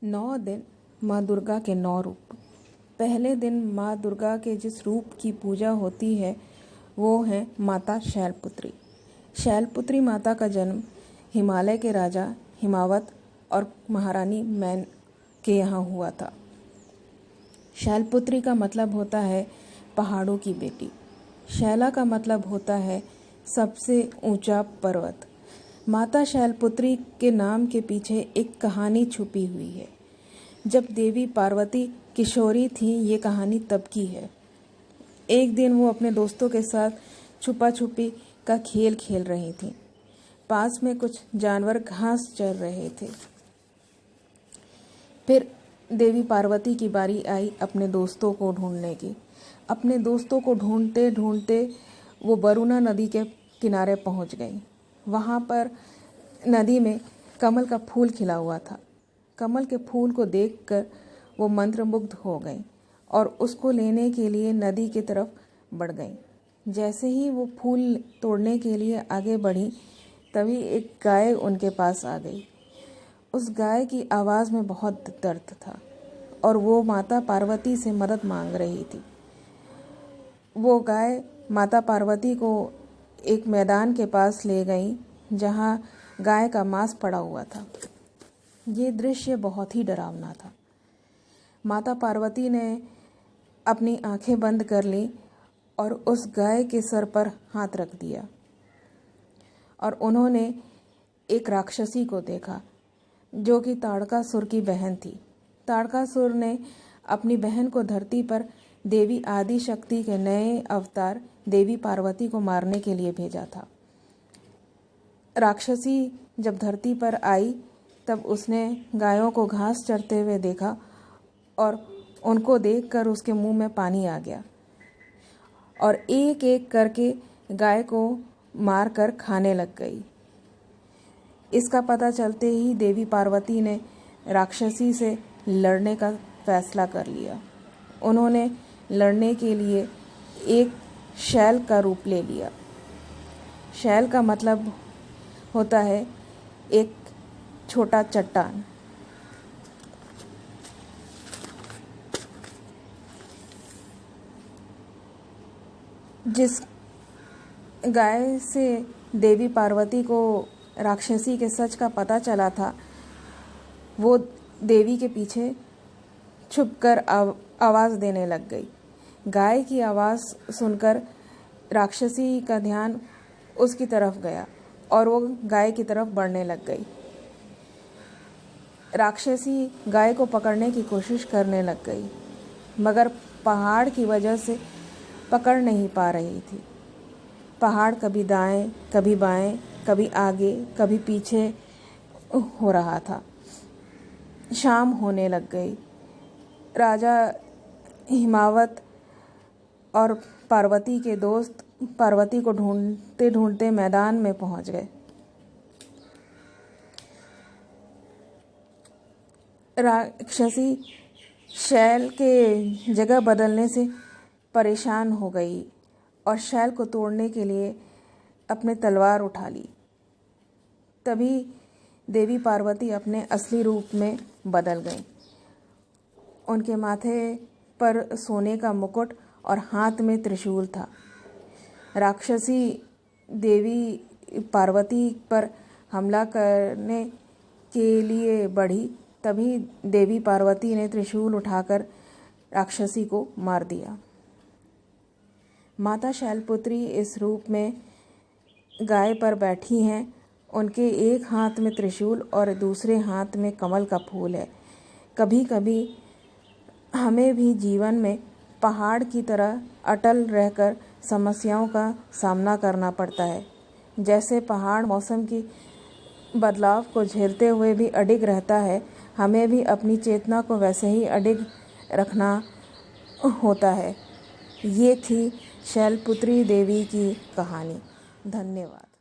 9 दिन माँ दुर्गा के 9 रूप। पहले दिन माँ दुर्गा के जिस रूप की पूजा होती है वो है माता शैलपुत्री। शैलपुत्री माता का जन्म हिमालय के राजा हिमावत और महारानी मैन के यहाँ हुआ था। शैलपुत्री का मतलब होता है पहाड़ों की बेटी। शैला का मतलब होता है सबसे ऊंचा पर्वत। माता शैलपुत्री के नाम के पीछे एक कहानी छुपी हुई है। जब देवी पार्वती किशोरी थी, ये कहानी तब की है। एक दिन वो अपने दोस्तों के साथ छुपा छुपी का खेल खेल रही थी। पास में कुछ जानवर घास चर रहे थे। फिर देवी पार्वती की बारी आई अपने दोस्तों को ढूंढने की। अपने दोस्तों को ढूंढते ढूंढते वो वरुणा नदी के किनारे पहुंच गई। वहाँ पर नदी में कमल का फूल खिला हुआ था। कमल के फूल को देखकर वो मंत्रमुग्ध हो गई और उसको लेने के लिए नदी की तरफ बढ़ गई। जैसे ही वो फूल तोड़ने के लिए आगे बढ़ी, तभी एक गाय उनके पास आ गई। उस गाय की आवाज़ में बहुत दर्द था और वो माता पार्वती से मदद मांग रही थी। वो गाय माता पार्वती को एक मैदान के पास ले गई जहाँ गाय का मांस पड़ा हुआ था। ये दृश्य बहुत ही डरावना था। माता पार्वती ने अपनी आंखें बंद कर ली और उस गाय के सर पर हाथ रख दिया और उन्होंने एक राक्षसी को देखा जो कि ताड़कासुर की बहन थी। ताड़कासुर ने अपनी बहन को धरती पर देवी आदि शक्ति के नए अवतार देवी पार्वती को मारने के लिए भेजा था। राक्षसी जब धरती पर आई तब उसने गायों को घास चरते हुए देखा और उनको देखकर उसके मुंह में पानी आ गया और एक एक करके गाय को मारकर खाने लग गई। इसका पता चलते ही देवी पार्वती ने राक्षसी से लड़ने का फैसला कर लिया। उन्होंने लड़ने के लिए एक शैल का रूप ले लिया। शैल का मतलब होता है एक छोटा चट्टान। जिस गाय से देवी पार्वती को राक्षसी के सच का पता चला था, वो देवी के पीछे छुपकर आवाज़ देने लग गई। गाय की आवाज़ सुनकर राक्षसी का ध्यान उसकी तरफ गया और वो गाय की तरफ बढ़ने लग गई। राक्षसी गाय को पकड़ने की कोशिश करने लग गई, मगर पहाड़ की वजह से पकड़ नहीं पा रही थी। पहाड़ कभी दाएं, कभी बाएं, कभी आगे, कभी पीछे हो रहा था। शाम होने लग गई। राजा हिमावत और पार्वती के दोस्त पार्वती को ढूंढते ढूंढते मैदान में पहुंच गए। राक्षसी शैल के जगह बदलने से परेशान हो गई और शैल को तोड़ने के लिए अपने तलवार उठा ली। तभी देवी पार्वती अपने असली रूप में बदल गई। उनके माथे पर सोने का मुकुट और हाथ में त्रिशूल था। राक्षसी देवी पार्वती पर हमला करने के लिए बढ़ी, तभी देवी पार्वती ने त्रिशूल उठाकर राक्षसी को मार दिया। माता शैलपुत्री इस रूप में गाय पर बैठी हैं। उनके एक हाथ में त्रिशूल और दूसरे हाथ में कमल का फूल है। कभी कभी हमें भी जीवन में पहाड़ की तरह अटल रहकर समस्याओं का सामना करना पड़ता है। जैसे पहाड़ मौसम की बदलाव को झेलते हुए भी अडिग रहता है, हमें भी अपनी चेतना को वैसे ही अडिग रखना होता है। ये थी शैलपुत्री देवी की कहानी। धन्यवाद।